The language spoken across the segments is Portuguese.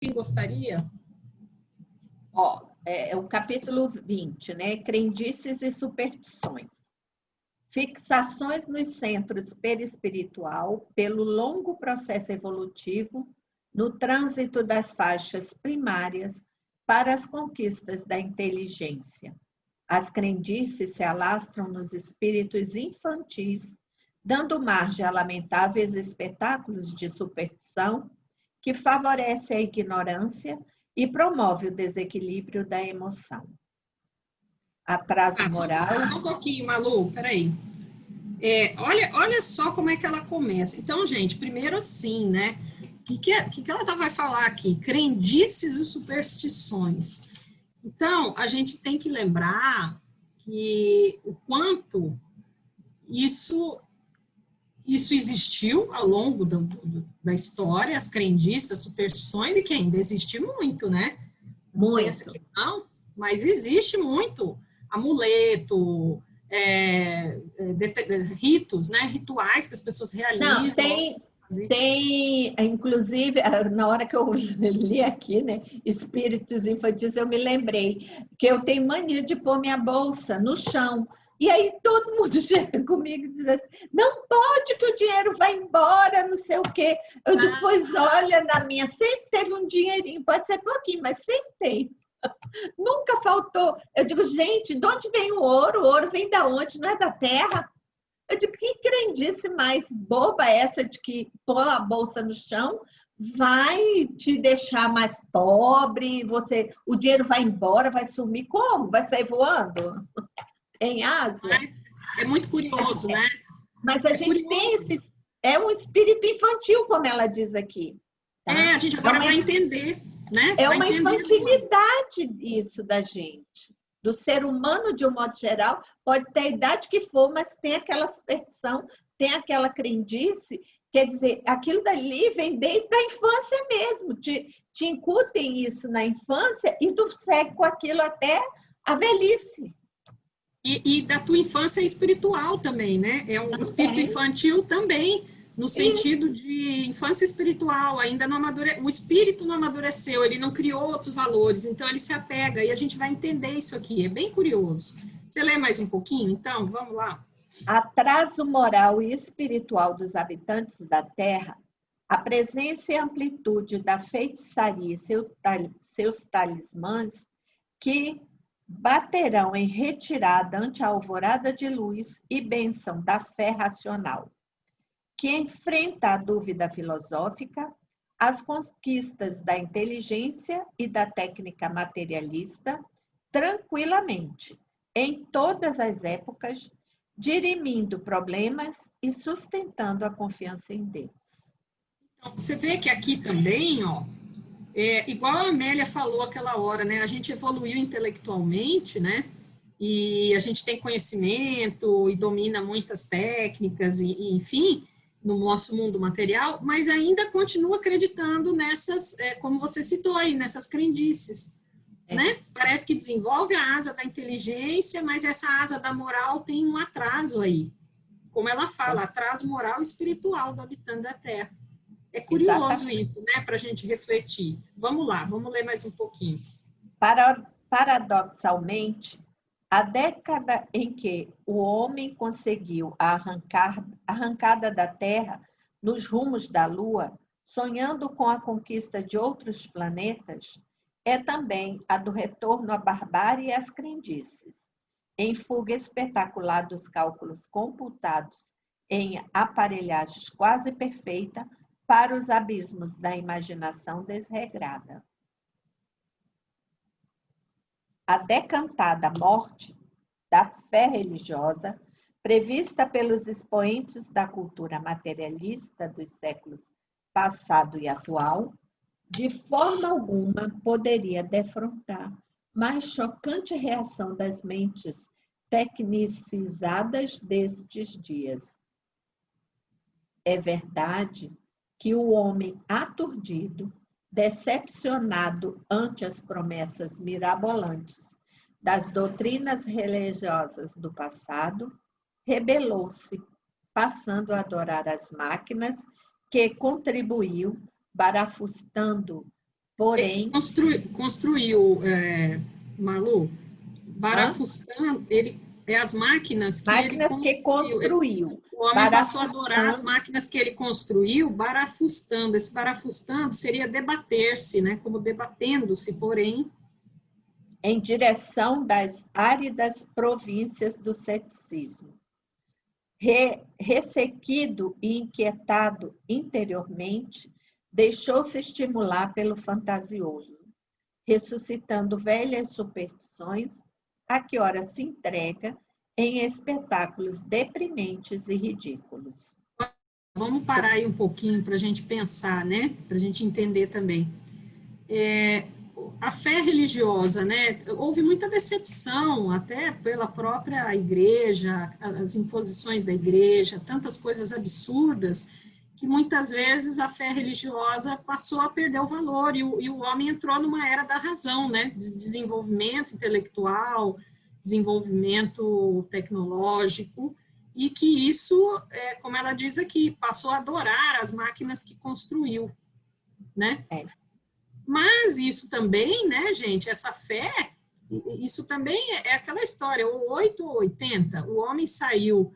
Quem gostaria? Ó, é o capítulo 20, né? Crendices e superstições. Fixações nos centros perispiritual pelo longo processo evolutivo no trânsito das faixas primárias para as conquistas da inteligência. As crendices se alastram nos espíritos infantis, dando margem a lamentáveis espetáculos de superstição que favorece a ignorância e promove o desequilíbrio da emoção. Atraso moral... Só um pouquinho, Malu, peraí. Olha só como é que ela começa. Então, gente, primeiro assim, né? O que ela vai falar aqui? Crendices e superstições. Então, a gente tem que lembrar que o quanto isso existiu ao longo da história, as crendices, as superstições, e que ainda existe muito, né? Muito. Pensa que não, mas existe muito. Amuleto, ritos, né? Rituais que as pessoas realizam. Não, tem, inclusive, na hora que eu li aqui, né, espíritos infantis, eu me lembrei que eu tenho mania de pôr minha bolsa no chão. E aí todo mundo chega comigo e diz assim, não pode que o dinheiro vai embora, não sei o quê. Eu depois olho na minha, sempre teve um dinheirinho, pode ser pouquinho, mas sempre tem. Nunca faltou. Eu digo, gente, de onde vem o ouro? O ouro vem da onde? Não é da terra? Eu digo, que crendice mais boba é essa de que pôr a bolsa no chão vai te deixar mais pobre, o dinheiro vai embora, vai sumir. Como? Vai sair voando? Em asa? É muito curioso, né? Mas a gente tem é um espírito infantil, como ela diz aqui. Tá? A gente agora vai entender, né? É uma infantilidade isso da gente. Do ser humano, de um modo geral, pode ter a idade que for, mas tem aquela superstição, tem aquela crendice, quer dizer, aquilo dali vem desde a infância mesmo, te incutem isso na infância e tu segue com aquilo até a velhice. E da tua infância espiritual também, né? É um espírito infantil também, no sentido de infância espiritual, ainda não o espírito não amadureceu, ele não criou outros valores, então ele se apega, e a gente vai entender isso aqui, é bem curioso. Você lê mais um pouquinho, então? Vamos lá. Atraso moral e espiritual dos habitantes da Terra, a presença e amplitude da feitiçaria e seus talismãs, que baterão em retirada ante a alvorada de luz e bênção da fé racional, que enfrenta a dúvida filosófica, as conquistas da inteligência e da técnica materialista tranquilamente, em todas as épocas, dirimindo problemas e sustentando a confiança em Deus. Então, você vê que aqui também, ó, igual a Amélia falou aquela hora, né? A gente evoluiu intelectualmente, né? E a gente tem conhecimento e domina muitas técnicas, enfim, no nosso mundo material, mas ainda continua acreditando nessas, como você citou aí, nessas crendices, né? Parece que desenvolve a asa da inteligência, mas essa asa da moral tem um atraso aí. Como ela fala, atraso moral e espiritual do habitante da Terra. É curioso isso, né, para a gente refletir. Vamos lá, vamos ler mais um pouquinho. Paradoxalmente, a década em que o homem conseguiu a arrancada da Terra nos rumos da Lua, sonhando com a conquista de outros planetas, é também a do retorno à barbárie e às crendices, em fuga espetacular dos cálculos computados em aparelhagens quase perfeita para os abismos da imaginação desregrada. A decantada morte da fé religiosa, prevista pelos expoentes da cultura materialista dos séculos passado e atual, de forma alguma poderia defrontar mais chocante reação das mentes tecnicizadas destes dias. É verdade que o homem aturdido, decepcionado ante as promessas mirabolantes das doutrinas religiosas do passado, rebelou-se, passando a adorar as máquinas que contribuiu, barafustando porém... Construiu, Malu, barafustando, as máquinas que ele construiu. O homem passou a adorar as máquinas que ele construiu, barafustando. Esse barafustando seria debater-se, né? Como debatendo-se, porém... em direção das áridas províncias do ceticismo. Ressequido e inquietado interiormente, deixou-se estimular pelo fantasioso, ressuscitando velhas superstições, a que ora se entrega em espetáculos deprimentes e ridículos. Vamos parar aí um pouquinho para a gente pensar, né? Para a gente entender também. A fé religiosa, né? Houve muita decepção, até pela própria igreja, as imposições da igreja, tantas coisas absurdas, que muitas vezes a fé religiosa passou a perder o valor e o homem entrou numa era da razão, né? De desenvolvimento intelectual, desenvolvimento tecnológico, e que isso, como ela diz aqui, passou a adorar as máquinas que construiu, né? Mas isso também, né, gente, essa fé, isso também é aquela história, ou 8 ou 80, o homem saiu,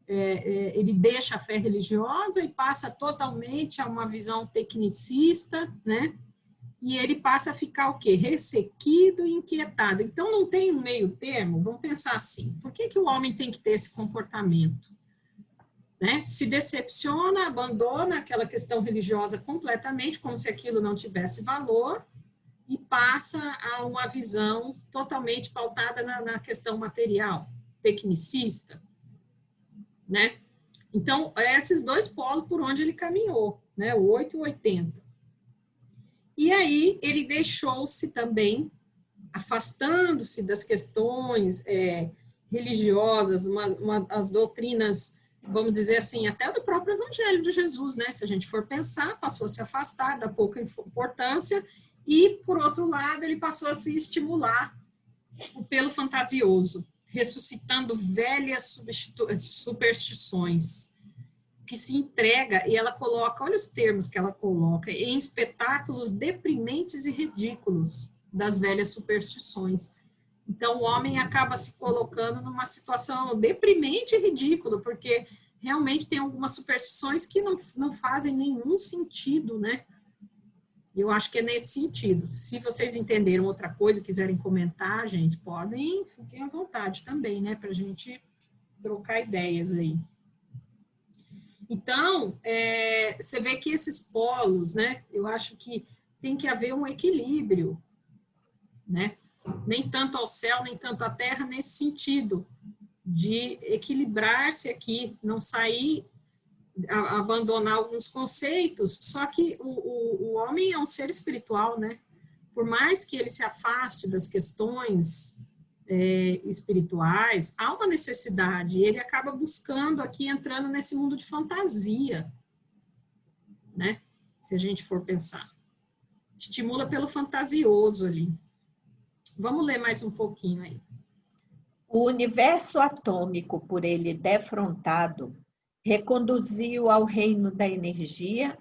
ele deixa a fé religiosa e passa totalmente a uma visão tecnicista, né, e ele passa a ficar o quê? Ressequido e inquietado. Então, não tem um meio termo, vamos pensar assim, por que o homem tem que ter esse comportamento? Né? Se decepciona, abandona aquela questão religiosa completamente, como se aquilo não tivesse valor, e passa a uma visão totalmente pautada na questão material, tecnicista, né? Então, esses dois polos por onde ele caminhou, né? O 8 e o 80. E aí, ele deixou-se também, afastando-se das questões religiosas, as doutrinas, vamos dizer assim, até do próprio Evangelho de Jesus, né? Se a gente for pensar, passou a se afastar da pouca importância e, por outro lado, ele passou a se estimular pelo fantasioso, ressuscitando velhas superstições, que se entrega, e ela coloca, olha os termos que ela coloca, em espetáculos deprimentes e ridículos das velhas superstições. Então, o homem acaba se colocando numa situação deprimente e ridícula, porque realmente tem algumas superstições que não fazem nenhum sentido, né? Eu acho que é nesse sentido. Se vocês entenderam outra coisa, quiserem comentar, gente, fiquem à vontade também, né? Para a gente trocar ideias aí. Então, você vê que esses polos, né? Eu acho que tem que haver um equilíbrio, né? Nem tanto ao céu, nem tanto à terra, nesse sentido, de equilibrar-se aqui, não sair, abandonar alguns conceitos, só que o homem é um ser espiritual, né? Por mais que ele se afaste das questões espirituais, há uma necessidade, e ele acaba buscando aqui, entrando nesse mundo de fantasia, né? Se a gente for pensar. Estimula pelo fantasioso ali. Vamos ler mais um pouquinho aí. O universo atômico, por ele defrontado, reconduziu ao reino da energia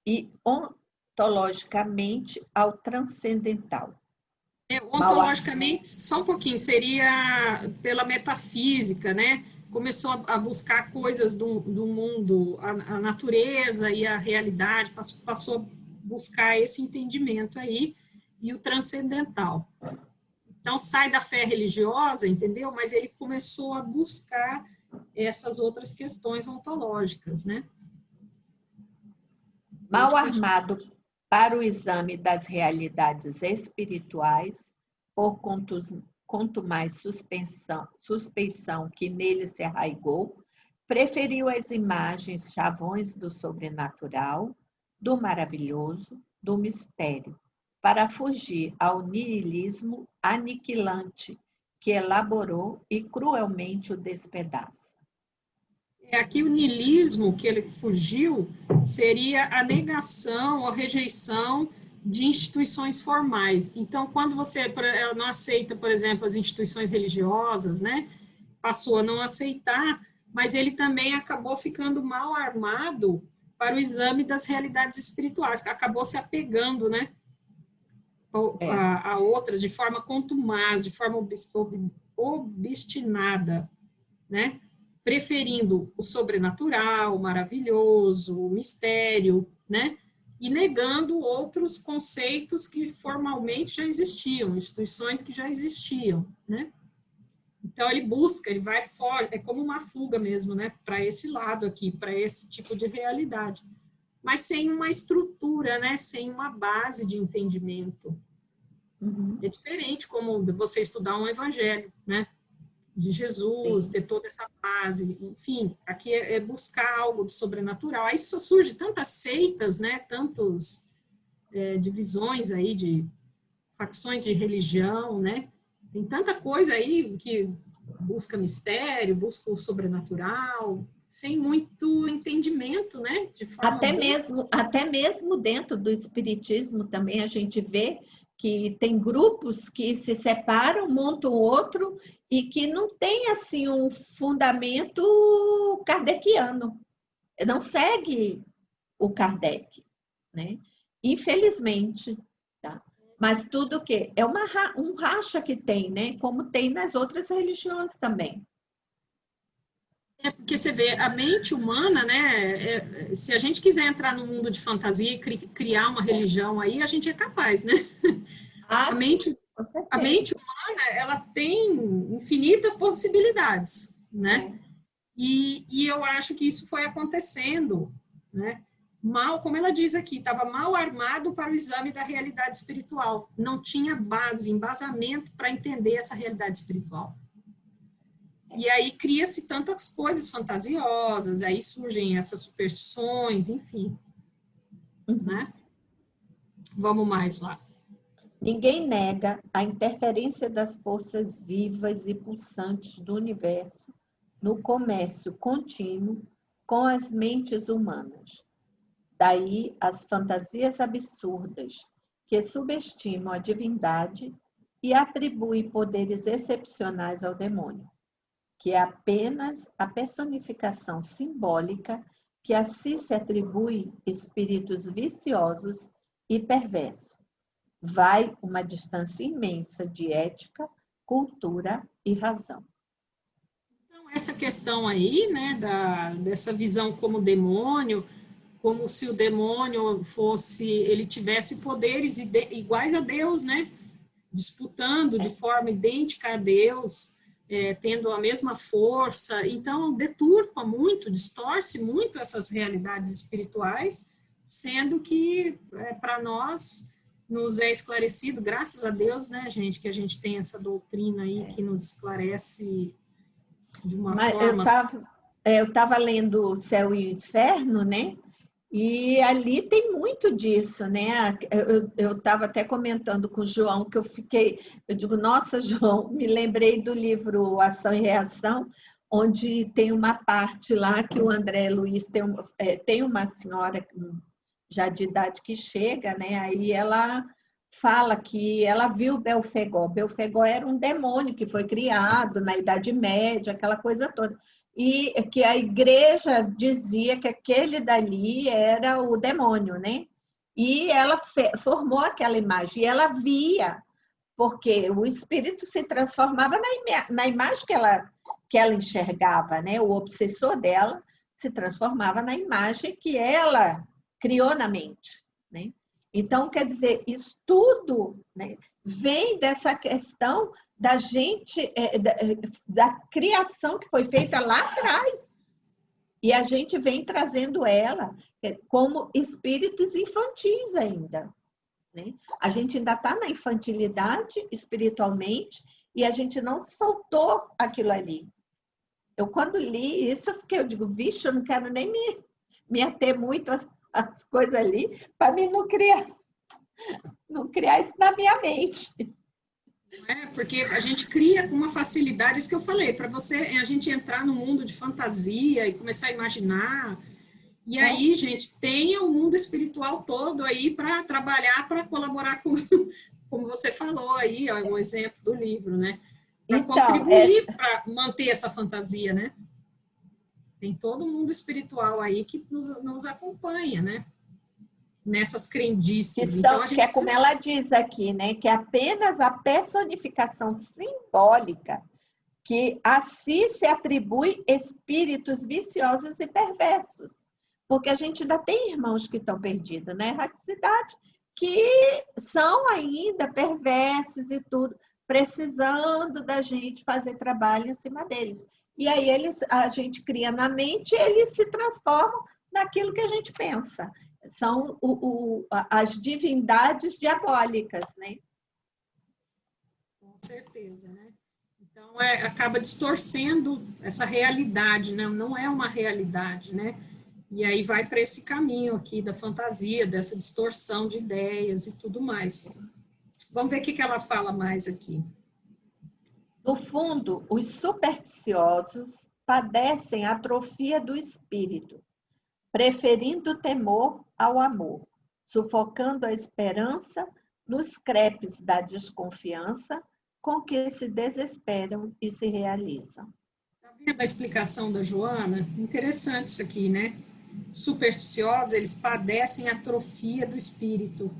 e ontologicamente ao transcendental. Ontologicamente, só um pouquinho, seria pela metafísica, né? Começou a buscar coisas do mundo, a natureza e a realidade, passou a buscar esse entendimento aí, e o transcendental. Então, sai da fé religiosa, entendeu? Mas ele começou a buscar essas outras questões ontológicas, né? Mal armado para o exame das realidades espirituais, por quanto mais suspeição que nele se arraigou, preferiu as imagens chavões do sobrenatural, do maravilhoso, do mistério, para fugir ao niilismo aniquilante que elaborou e cruelmente o despedaça. Aqui o niilismo que ele fugiu seria a negação, a rejeição de instituições formais. Então, quando você não aceita, por exemplo, as instituições religiosas, né, passou a não aceitar, mas ele também acabou ficando mal armado para o exame das realidades espirituais, acabou se apegando, né? a outras de forma contumaz, de forma obstinada, né? Preferindo o sobrenatural, o maravilhoso, o mistério, né? E negando outros conceitos que formalmente já existiam, instituições que já existiam, né? Então, ele busca, ele vai fora, é como uma fuga mesmo, né? Para esse lado aqui, para esse tipo de realidade. Mas sem uma estrutura, né? Sem uma base de entendimento. Uhum. É diferente como você estudar um evangelho, né? De Jesus, Sim. ter toda essa base, enfim, aqui é buscar algo do sobrenatural. Aí surge tantas seitas, né? Tantos divisões aí de facções de religião, né? Tem tanta coisa aí que busca mistério, busca o sobrenatural, sem muito entendimento, né? De forma bem... Até mesmo dentro do espiritismo também a gente vê que tem grupos que se separam, montam outro e que não tem assim um fundamento kardeciano, não segue o Kardec, né? Infelizmente, tá? Mas tudo que é um racha que tem, né? Como tem nas outras religiões também. É porque você vê, a mente humana, né? Se a gente quiser entrar no mundo de fantasia e criar uma religião aí, a gente é capaz, né? Ah, A sim, mente, com a certeza. mente humana, ela tem infinitas possibilidades, né? É. E eu acho que isso foi acontecendo, né? Mal, como ela diz aqui, estava mal armado para o exame da realidade espiritual. Não tinha base, embasamento para entender essa realidade espiritual. E aí cria-se tantas coisas fantasiosas, aí surgem essas superstições, enfim, né? Vamos mais lá. Ninguém nega a interferência das forças vivas e pulsantes do universo no comércio contínuo com as mentes humanas. Daí as fantasias absurdas que subestimam a divindade e atribuem poderes excepcionais ao demônio, que é apenas a personificação simbólica que assim se atribui espíritos viciosos e perversos. Vai uma distância imensa de ética, cultura e razão. Então, essa questão aí, né, dessa visão como demônio, como se o demônio fosse, ele tivesse poderes iguais a Deus, né? Disputando de forma idêntica a Deus, tendo a mesma força. Então, deturpa muito, distorce muito essas realidades espirituais, sendo que, para nós, nos é esclarecido, graças a Deus, né, gente, que a gente tem essa doutrina aí que nos esclarece de uma Mas forma... eu estava lendo O Céu e o Inferno, né? E ali tem muito disso, né? Eu estava até comentando com o João que eu digo, nossa, João, me lembrei do livro Ação e Reação, onde tem uma parte lá que o André Luiz tem uma senhora já de idade que chega, né? Aí ela fala que ela viu Belfegó. Belfegó era um demônio que foi criado na Idade Média, aquela coisa toda. E que a igreja dizia que aquele dali era o demônio, né? E ela formou aquela imagem, e ela via, porque o espírito se transformava na imagem que ela enxergava, né? O obsessor dela se transformava na imagem que ela criou na mente, né? Então, quer dizer, isso tudo, né, vem dessa questão da gente, da criação que foi feita lá atrás. E a gente vem trazendo ela como espíritos infantis ainda, né? A gente ainda está na infantilidade espiritualmente e a gente não soltou aquilo ali. Eu, quando li isso, eu digo, vixe, eu não quero nem me ater muito às coisas ali, para mim não criar isso na minha mente. Porque a gente cria com uma facilidade, isso que eu falei, para a gente entrar no mundo de fantasia e começar a imaginar. E aí, gente, tenha o mundo espiritual todo aí para trabalhar, para colaborar com, como você falou aí, ó, o exemplo do livro, né? Para contribuir para manter essa fantasia, né? Tem todo o mundo espiritual aí que nos acompanha, né? nessas crendices. Que, Então, a gente que é como ela diz aqui, né? Que é apenas a personificação simbólica que a si se atribui espíritos viciosos e perversos. Porque a gente ainda tem irmãos que estão perdidos na erraticidade, que são ainda perversos e tudo, precisando da gente fazer trabalho em cima deles. E aí a gente cria na mente e eles se transformam naquilo que a gente pensa. São as divindades diabólicas, né? Com certeza, né? Então, acaba distorcendo essa realidade, né? Não é uma realidade, né? E aí vai para esse caminho aqui da fantasia, dessa distorção de ideias e tudo mais. Vamos ver o que ela fala mais aqui. No fundo, os supersticiosos padecem atrofia do espírito, preferindo o temor ao amor, sufocando a esperança nos crepes da desconfiança com que se desesperam e se realizam. Está vendo a explicação da Joana? Interessante isso aqui, né? Supersticiosos, eles padecem atrofia do espírito,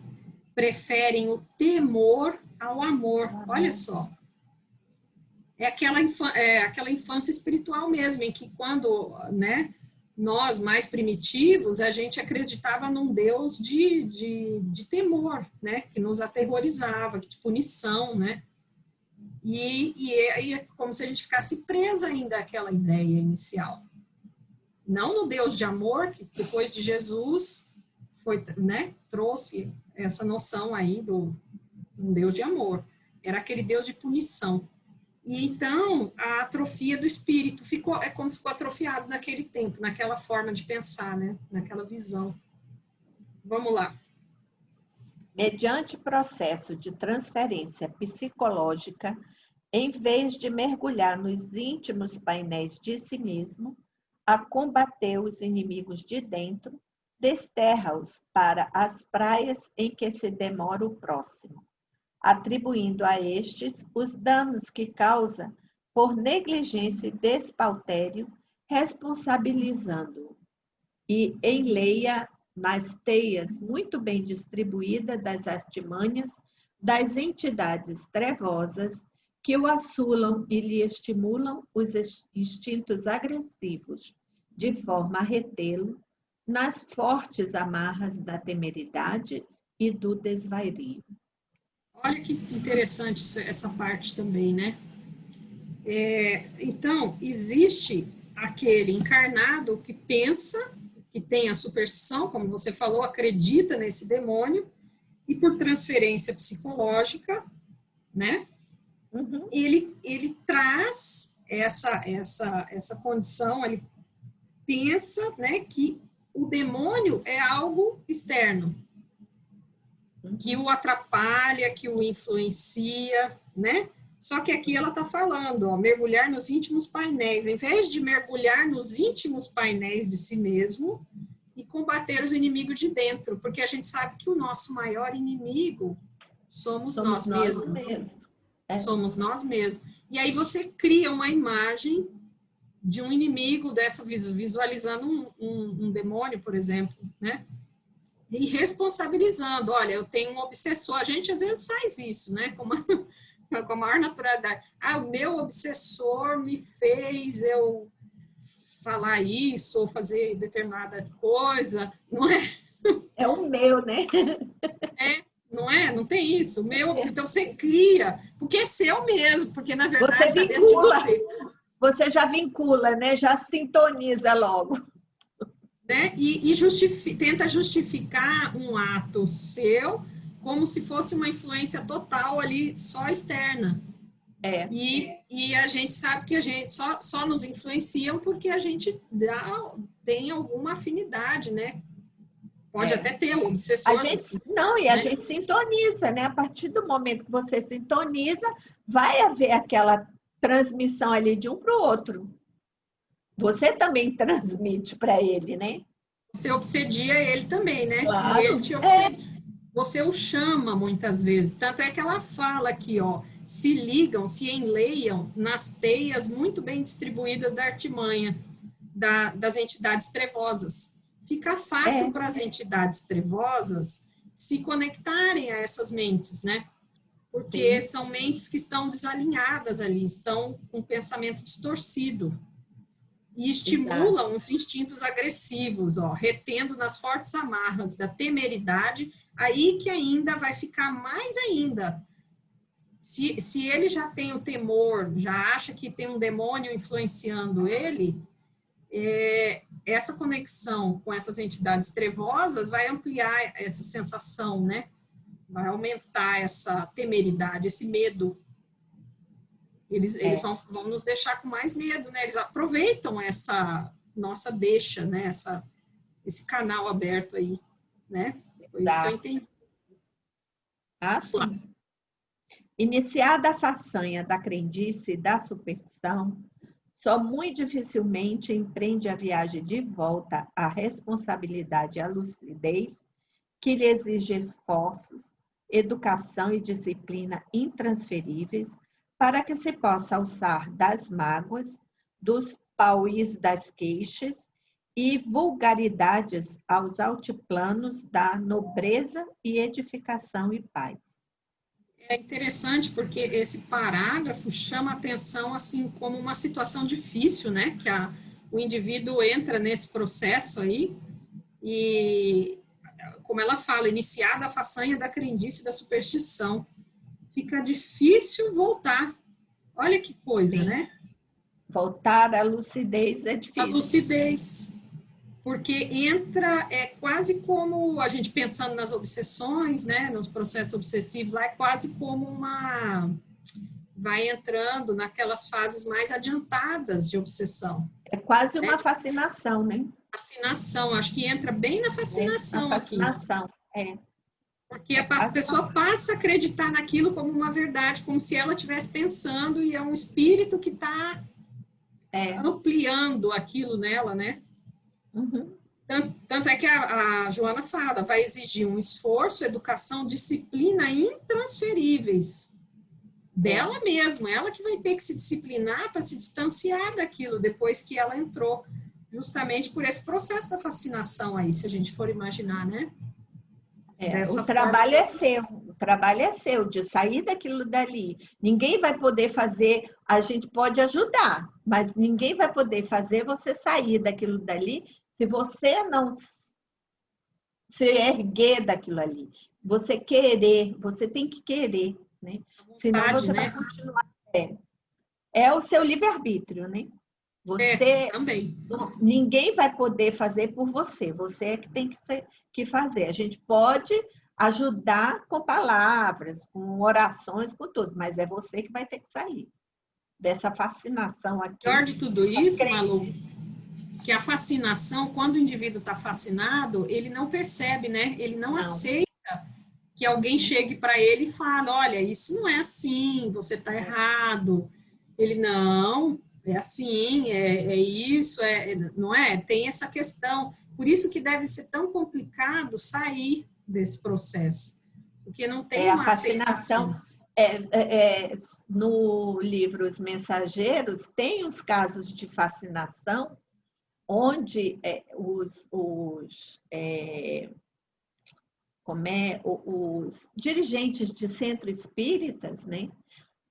preferem o temor ao amor. Olha só. É aquela infância espiritual mesmo, em que quando, né, nós, mais primitivos, a gente acreditava num Deus de temor, né, que nos aterrorizava, de punição, né, e é como se a gente ficasse presa ainda àquela ideia inicial. Não no Deus de amor, que depois de Jesus foi, né, trouxe essa noção aí do um Deus de amor. Era aquele Deus de punição. E então, a atrofia do espírito é como se ficou atrofiado naquele tempo, naquela forma de pensar, né? Naquela visão. Vamos lá. Mediante processo de transferência psicológica, em vez de mergulhar nos íntimos painéis de si mesmo, a combater os inimigos de dentro, desterra-os para as praias em que se demora o próximo, atribuindo a estes os danos que causa por negligência e despautério, responsabilizando-o, e enleia nas teias muito bem distribuídas das artimanhas das entidades trevosas que o assulam e lhe estimulam os instintos agressivos, de forma a retê-lo nas fortes amarras da temeridade e do desvario. Olha que interessante essa parte também, né? Então, existe aquele encarnado que pensa, que tem a superstição, como você falou, acredita nesse demônio, e por transferência psicológica, né? Uhum. Ele traz essa condição, ele pensa, né, que o demônio é algo externo, que o atrapalha, que o influencia, né? Só que aqui ela está falando, ó, mergulhar nos íntimos painéis, em vez de mergulhar nos íntimos painéis de si mesmo e combater os inimigos de dentro, porque a gente sabe que o nosso maior inimigo somos nós mesmos. Somos nós mesmos. E aí você cria uma imagem de um inimigo dessa, visualizando um demônio, por exemplo, né? E responsabilizando, olha, eu tenho um obsessor, a gente às vezes faz isso, né? Com a maior naturalidade. Ah, o meu obsessor me fez eu falar isso ou fazer determinada coisa, não é? É o meu, né? Não é? Não tem isso. O meu, então você cria, porque é seu mesmo, porque na verdade Você está dentro de vincula, você. você já vincula, né? Já sintoniza logo. Né? E tenta justificar um ato seu como se fosse uma influência total ali, só externa. E a gente sabe que a gente só nos influenciam porque a gente tem alguma afinidade, né? Pode até ter o obsessor. A gente sintoniza, né? A partir do momento que você sintoniza, vai haver aquela transmissão ali de um para o outro. Você também transmite para ele, né? Você obsedia ele também, né? Claro. E ele te obsedia. Você o chama muitas vezes. Tanto é que ela fala aqui, ó, se ligam, se enleiam nas teias muito bem distribuídas da artimanha, das entidades trevosas, fica fácil para as entidades trevosas se conectarem a essas mentes, né? Porque são mentes que estão desalinhadas ali, estão com pensamento distorcido e estimulam os instintos agressivos, ó, retendo nas fortes amarras da temeridade, aí que ainda vai ficar mais ainda. Se ele já tem o temor, já acha que tem um demônio influenciando ele, essa conexão com essas entidades trevosas vai ampliar essa sensação, né? Vai aumentar essa temeridade, esse medo. Eles vão nos deixar com mais medo, né? Eles aproveitam essa nossa deixa, né? Esse canal aberto aí, né? Foi isso que eu entendi. Ah, sim. Iniciada a façanha da crendice e da superstição, só muito dificilmente empreende a viagem de volta à responsabilidade e à lucidez, que lhe exige esforços, educação e disciplina intransferíveis, para que se possa alçar das mágoas, dos pauís das queixas e vulgaridades aos altiplanos da nobreza e edificação e paz. É interessante porque esse parágrafo chama a atenção assim como uma situação difícil, né? Que o indivíduo entra nesse processo aí e, como ela fala, iniciada a façanha da crendice e da superstição, fica difícil voltar. Olha que coisa, né? Voltar à lucidez é difícil. A lucidez. Porque entra, quase como a gente pensando nas obsessões, né? Nos processos obsessivos, lá é quase como vai entrando naquelas fases mais adiantadas de obsessão. É quase uma fascinação, né? Fascinação, acho que entra bem na fascinação aqui. Fascinação, Porque a pessoa passa a acreditar naquilo como uma verdade, como se ela estivesse pensando, e é um espírito que está ampliando aquilo nela, né? Uhum. Tanto é que a Joana fala, vai exigir um esforço, educação, disciplina intransferíveis dela mesma, ela que vai ter que se disciplinar para se distanciar daquilo depois que ela entrou, justamente por esse processo da fascinação aí, se a gente for imaginar, né? O trabalho é seu, o trabalho é seu, de sair daquilo dali. Ninguém vai poder fazer, a gente pode ajudar, mas ninguém vai poder fazer você sair daquilo dali se você não se erguer daquilo ali. Você querer, você tem que querer, né? Senão você vai continuar. É o seu livre-arbítrio, né? Você também. Ninguém vai poder fazer por você, você é que tem que fazer. A gente pode ajudar com palavras, com orações, com tudo, mas é você que vai ter que sair dessa fascinação aqui. Pior de tudo isso, Malu, que a fascinação, quando o indivíduo está fascinado, ele não percebe, né? Ele não aceita que alguém chegue para ele e fale, olha, isso não é assim, você está errado. Ele, não, é assim, é isso, não é? Tem essa questão. Por isso que deve ser tão complicado sair desse processo, porque não tem uma fascinação. aceitação. No livro Os Mensageiros, tem os casos de fascinação onde os dirigentes de centros espíritas, né,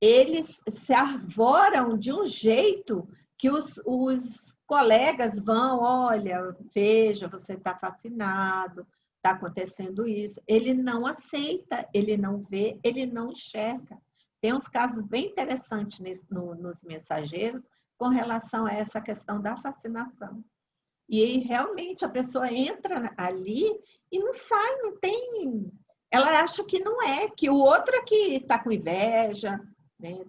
eles se arvoram de um jeito que os colegas vão, olha, veja, você está fascinado, está acontecendo isso. Ele não aceita, ele não vê, ele não enxerga. Tem uns casos bem interessantes nos mensageiros com relação a essa questão da fascinação. E aí, realmente, a pessoa entra ali e não sai, não tem... Ela acha que não é, que o outro é que está com inveja, né?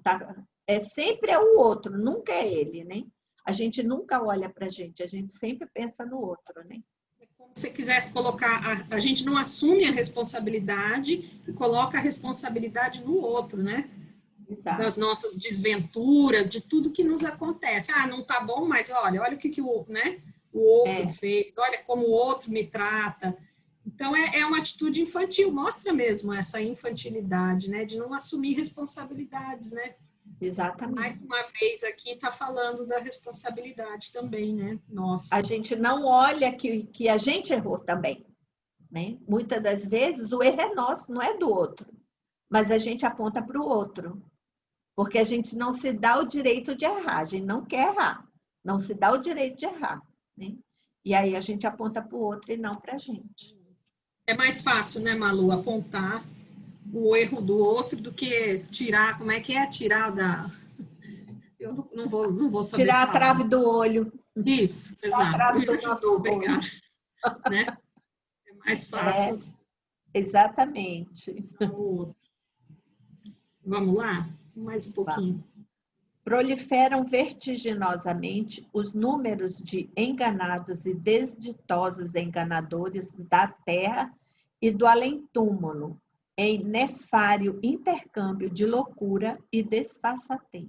Sempre é o outro, nunca é ele, né? A gente nunca olha para a gente sempre pensa no outro, né? Como se você quisesse colocar, a gente não assume a responsabilidade e coloca a responsabilidade no outro, né? Exato. Das nossas desventuras, de tudo que nos acontece. Ah, não tá bom, mas olha o que o outro fez, olha como o outro me trata. Então, é uma atitude infantil, mostra mesmo essa infantilidade, né? De não assumir responsabilidades, né? Exatamente. Mais uma vez aqui está falando da responsabilidade também, né? Nossa. A gente não olha que a gente errou também, né? Muitas das vezes o erro é nosso, não é do outro, mas a gente aponta para o outro, porque a gente não se dá o direito de errar, a gente não quer errar, não se dá o direito de errar, né? E aí a gente aponta para o outro e não para a gente. É mais fácil, né, Malu, apontar o erro do outro do que tirar, como é que é? Tirar da... Eu não vou saber Tirar a falar. trave do olho. Isso, Tirar a exato. trave Me do ajudou, nosso olho. obrigada. Né? É mais É, fácil exatamente. o outro. Vamos lá? Mais um pouquinho. Proliferam vertiginosamente os números de enganados e desditosos enganadores da terra e do além-túmulo, em nefário intercâmbio de loucura e desfaçatez.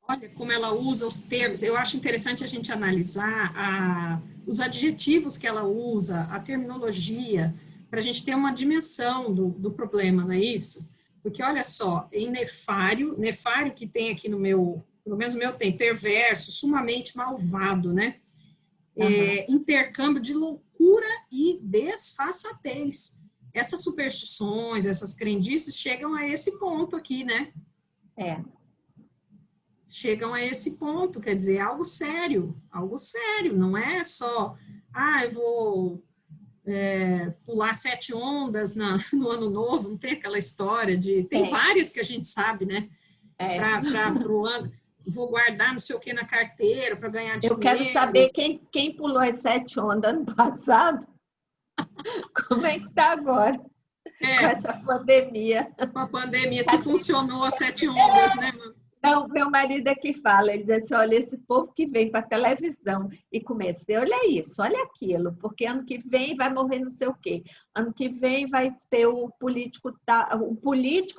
Olha como ela usa os termos. Eu acho interessante a gente analisar os adjetivos que ela usa, a terminologia, para a gente ter uma dimensão do problema, não é isso? Porque olha só, em nefário que tem aqui no meu, pelo menos no meu tem, perverso, sumamente malvado, né? Intercâmbio de loucura e desfaçatez. Essas superstições, essas crendices chegam a esse ponto aqui, né? Chegam a esse ponto, quer dizer, algo sério, não é só, eu vou pular 7 ondas no ano novo, não tem aquela história tem várias que a gente sabe, né, para o ano, vou guardar não sei o que na carteira para ganhar dinheiro. Eu quero saber quem pulou as 7 ondas ano passado, como é que está agora, com essa pandemia. Com a pandemia, se funcionou as 7 ondas, né, mano? Não, meu marido é que fala, ele diz assim, olha, esse povo que vem para a televisão e começa, olha isso, olha aquilo, porque ano que vem vai morrer não sei o quê, ano que vem vai ter o político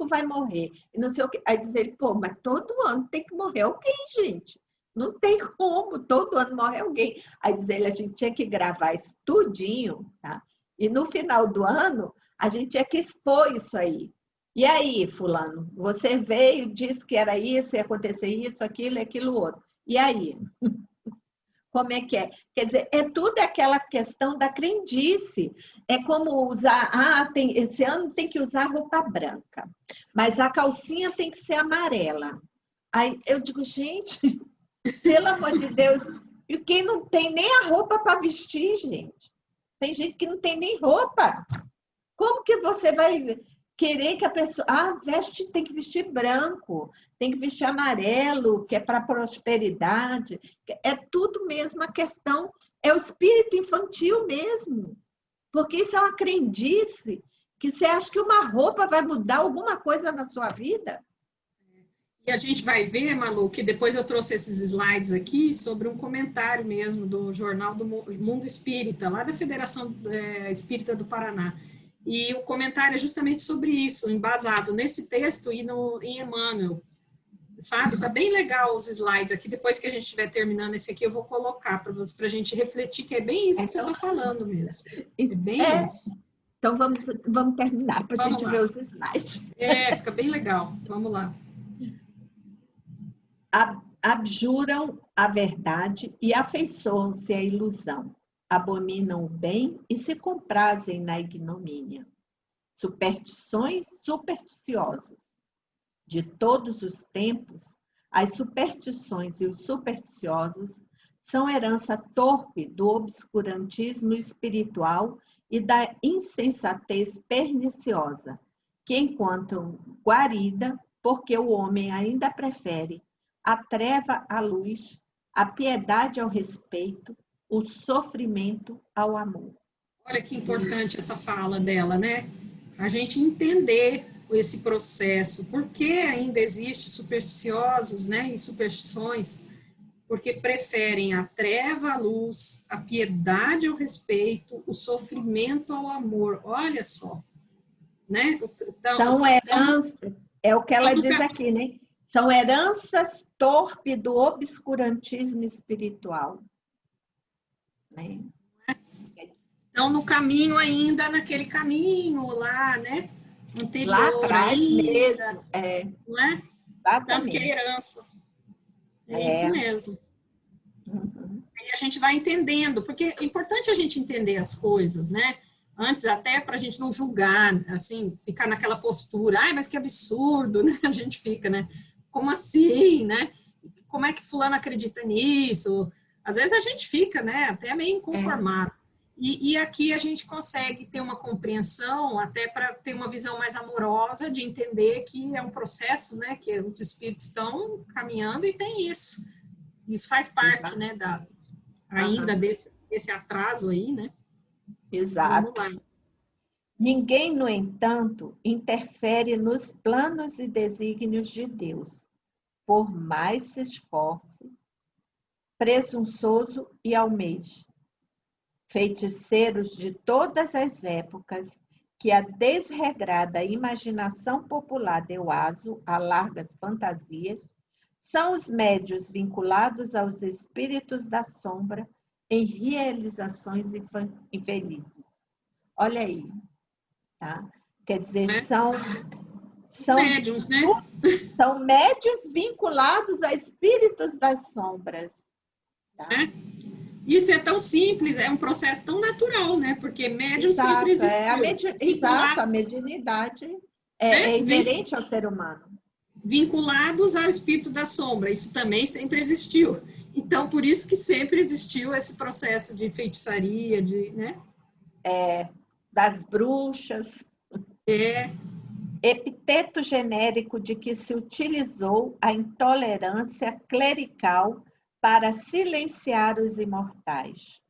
vai morrer, e não sei o quê. Aí diz ele, pô, mas todo ano tem que morrer alguém, gente. Não tem como, todo ano morre alguém. Aí diz ele, a gente tinha que gravar isso tudinho, tá? E no final do ano, a gente tinha que expor isso aí. E aí, fulano, você veio, disse que era isso, ia acontecer isso, aquilo e aquilo outro. E aí? Como é que é? Quer dizer, é tudo aquela questão da crendice. É como usar, esse ano tem que usar roupa branca, mas a calcinha tem que ser amarela. Aí eu digo, gente, pelo amor de Deus, e quem não tem nem a roupa para vestir, gente? Tem gente que não tem nem roupa. Como que você vai querer que a pessoa... tem que vestir branco, tem que vestir amarelo, que é para prosperidade. É tudo mesmo a questão, é o espírito infantil mesmo. Porque isso é uma crendice, que você acha que uma roupa vai mudar alguma coisa na sua vida. E a gente vai ver, Malu, que depois eu trouxe esses slides aqui sobre um comentário mesmo do Jornal do Mundo Espírita, lá da Federação Espírita do Paraná. E o comentário é justamente sobre isso, embasado nesse texto e em Emmanuel, sabe? Tá bem legal os slides aqui, depois que a gente estiver terminando esse aqui, eu vou colocar para a gente refletir, que é bem isso que você está falando mesmo. É bem isso. Então, vamos terminar para a gente ver os slides. Fica bem legal. Vamos lá. Abjuram a verdade e afeiçoam-se à ilusão. Abominam o bem e se comprazem na ignomínia. Superstições supersticiosos. De todos os tempos, as superstições e os supersticiosos são herança torpe do obscurantismo espiritual e da insensatez perniciosa, que encontram guarida porque o homem ainda prefere a treva à luz, a piedade ao respeito, o sofrimento ao amor. Olha que importante essa fala dela, né? A gente entender esse processo, por que ainda existe supersticiosos, né, e superstições, porque preferem a treva à luz, a piedade ao respeito, o sofrimento ao amor. Olha só, né? São heranças, é o que ela diz aqui, né? São heranças torpes do obscurantismo espiritual. Né? Estão no caminho ainda, naquele caminho lá, né? Anterior lá atrás ainda, mesmo, não é? Tanto que é Exatamente. herança. É isso mesmo. Uhum. E a gente vai entendendo, porque é importante a gente entender as coisas, né? Antes, até para a gente não julgar, assim, ficar naquela postura, ai, mas que absurdo, né? A gente fica, né? Como assim, né? Como é que fulano acredita nisso? Às vezes a gente fica, né? Até meio É, inconformado. E aqui a gente consegue ter uma compreensão, até para ter uma visão mais amorosa, de entender que é um processo, né? Que os espíritos estão caminhando e tem isso. Isso faz parte, exato. né? Ainda Aham, desse atraso aí, né? Vamos exato. lá. Ninguém, no entanto, interfere nos planos e desígnios de Deus, por mais se esforce, presunçoso e almeje. Feiticeiros de todas as épocas, que a desregrada imaginação popular deu aso a largas fantasias, são os médios vinculados aos espíritos da sombra em realizações infelizes. Olha aí, tá? Quer dizer, Né? Os são, médiums, né? são médios vinculados a espíritos das sombras, tá? Isso é tão simples, é um processo tão natural, né? Porque médium sempre Exato, existiu. exato, a mediunidade Né? é inerente ao ser humano. Vinculados ao espírito da sombra, isso também sempre existiu. Então, por isso que sempre existiu esse processo de feitiçaria, de, né? Das bruxas, É, epiteto genérico de que se utilizou a intolerância clerical para silenciar os imortais.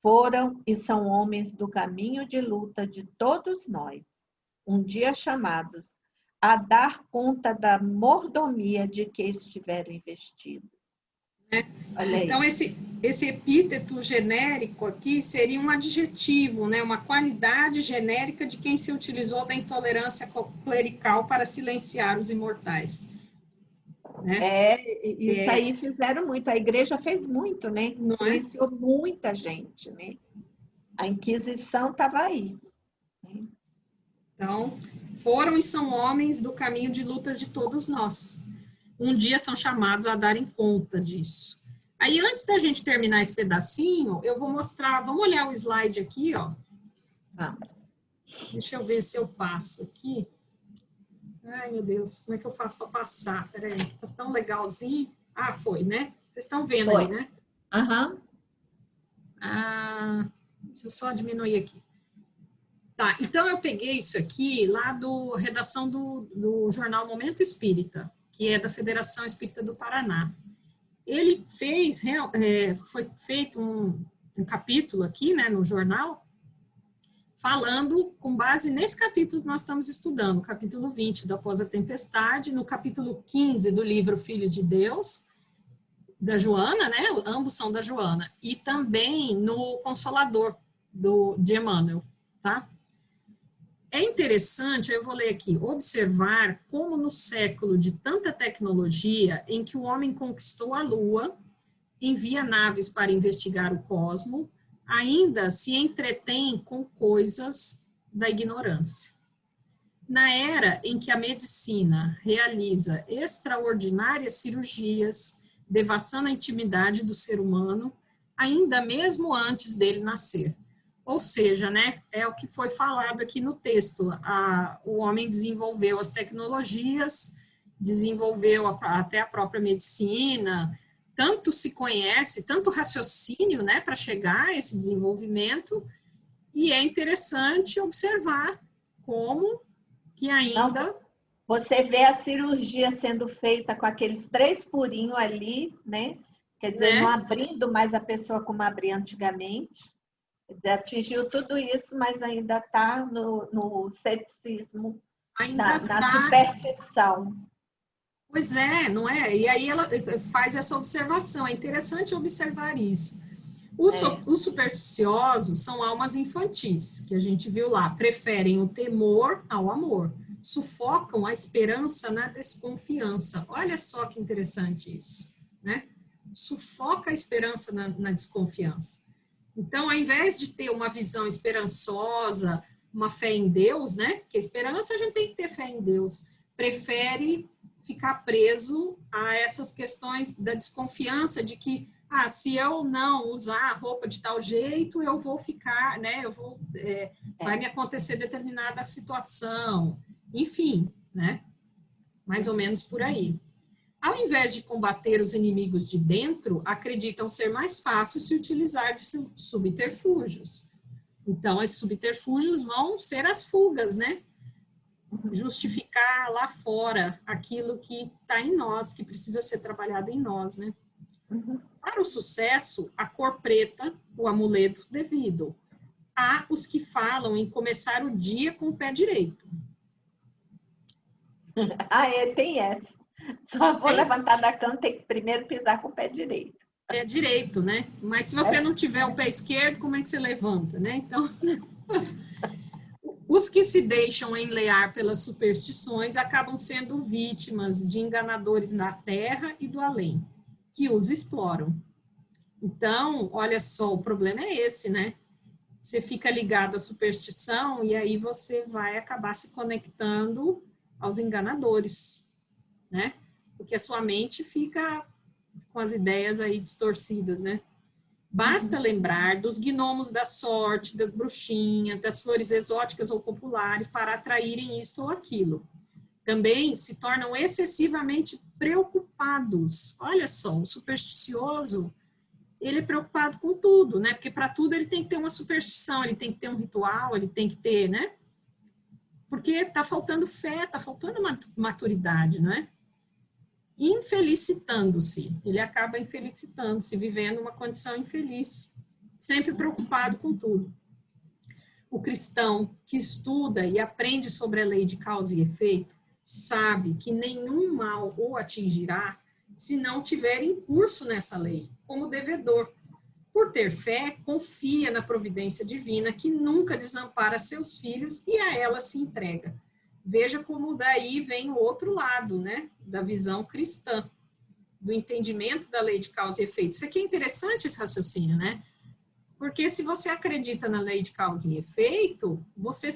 Foram e são homens do caminho de luta de todos nós, um dia chamados a dar conta da mordomia de que estiveram investidos. Olha então, aí. esse epíteto genérico aqui seria um adjetivo, né? Uma qualidade genérica de quem se utilizou da intolerância clerical para silenciar os imortais. Né? Isso aí fizeram muito, a igreja fez muito, né? Não é? Silenciou muita gente, né? A Inquisição estava aí. Né? Então, foram e são homens do caminho de lutas de todos nós. Um dia são chamados a darem conta disso. Aí, antes da gente terminar esse pedacinho, eu vou mostrar, vamos olhar o slide aqui, ó. Vamos. Deixa eu ver se eu passo aqui. Ai, meu Deus, como é que eu faço para passar? Peraí, tá tão legalzinho. Ah, foi, né? Vocês estão vendo aí, Foi. né? Aham. Ah, deixa eu só diminuir aqui. Tá, então eu peguei isso aqui lá do redação do jornal Momento Espírita, que é da Federação Espírita do Paraná. Ele fez, foi feito um capítulo aqui, né, no jornal, falando com base nesse capítulo que nós estamos estudando, capítulo 20 do Após a Tempestade, no capítulo 15 do livro Filho de Deus, da Joana, né, ambos são da Joana, e também no Consolador, de Emmanuel, tá? É interessante, eu vou ler aqui, observar como no século de tanta tecnologia, em que o homem conquistou a Lua, envia naves para investigar o cosmo, ainda se entretém com coisas da ignorância. Na era em que a medicina realiza extraordinárias cirurgias, devassando a intimidade do ser humano, ainda mesmo antes dele nascer. Ou seja, né, é o que foi falado aqui no texto, o homem desenvolveu as tecnologias, desenvolveu até a própria medicina, tanto se conhece, tanto raciocínio, né, para chegar a esse desenvolvimento, e é interessante observar como que Não, ainda, você vê a cirurgia sendo feita com aqueles 3 furinhos ali, né? Quer dizer, não né, abrindo mais a pessoa como abria antigamente. Quer dizer, atingiu tudo isso, mas ainda está no ceticismo, ainda na está, superstição. pois é, não é? E aí ela faz essa observação, é interessante observar isso. É, Os supersticiosos são almas infantis, que a gente viu lá, preferem o temor ao amor, sufocam a esperança na desconfiança. Olha só que interessante isso, né? Sufoca a esperança na desconfiança. Então, ao invés de ter uma visão esperançosa, uma fé em Deus, né? Porque esperança a gente tem que ter fé em Deus. Prefere ficar preso a essas questões da desconfiança de que, se eu não usar a roupa de tal jeito, eu vou ficar, né, vai me acontecer determinada situação, enfim, né, mais ou menos por aí. Ao invés de combater os inimigos de dentro, acreditam ser mais fácil se utilizar de subterfúgios. Então, esses subterfúgios vão ser as fugas, né? Justificar lá fora aquilo que está em nós, que precisa ser trabalhado em nós, né? Para o sucesso, a cor preta, o amuleto devido. Há os que falam em começar o dia com o pé direito. Tem essa. Só vou levantar da cama, tem que primeiro pisar com o pé direito. É direito, né? Mas se você não tiver o pé esquerdo, como é que você levanta, né? Então, os que se deixam enlear pelas superstições acabam sendo vítimas de enganadores na terra e do além, que os exploram. Então, olha só, o problema é esse, né? Você fica ligado à superstição e aí você vai acabar se conectando aos enganadores, né? Porque a sua mente fica com as ideias aí distorcidas, né? Basta lembrar dos gnomos da sorte, das bruxinhas, das flores exóticas ou populares para atraírem isto ou aquilo. Também se tornam excessivamente preocupados. Olha só, o supersticioso, ele é preocupado com tudo, né? Porque para tudo ele tem que ter uma superstição, ele tem que ter um ritual, ele tem que ter, né? Porque está faltando fé, está faltando maturidade, não é? Infelicitando-se, ele acaba infelicitando-se, vivendo uma condição infeliz, sempre preocupado com tudo. O cristão que estuda e aprende sobre a lei de causa e efeito, sabe que nenhum mal o atingirá se não tiver em curso nessa lei, como devedor. Por ter fé, confia na providência divina que nunca desampara seus filhos e a ela se entrega. Veja como daí vem o outro lado, né, da visão cristã, do entendimento da lei de causa e efeito. Isso aqui é interessante, esse raciocínio, né? Porque se você acredita na lei de causa e efeito, você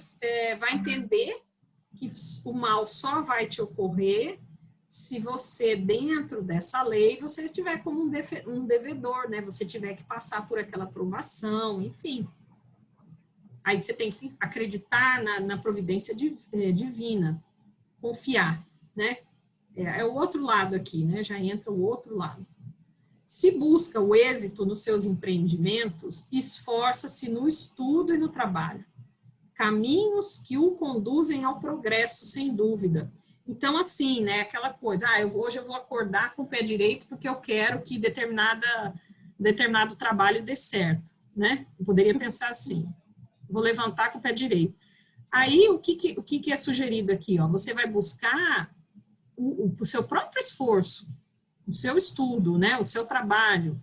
vai entender que o mal só vai te ocorrer se você, dentro dessa lei, você estiver como um devedor, né? Você tiver que passar por aquela provação, enfim. Aí você tem que acreditar na providência divina, confiar, né? É o outro lado aqui, né? Já entra o outro lado. Se busca o êxito nos seus empreendimentos, esforça-se no estudo e no trabalho. Caminhos que o conduzem ao progresso, sem dúvida. Então, assim, né? Aquela coisa, hoje eu vou acordar com o pé direito porque eu quero que determinado trabalho dê certo, né? Eu poderia pensar assim. Vou levantar com o pé direito. Aí, o que é sugerido aqui? Ó? Você vai buscar o seu próprio esforço, o seu estudo, né? O seu trabalho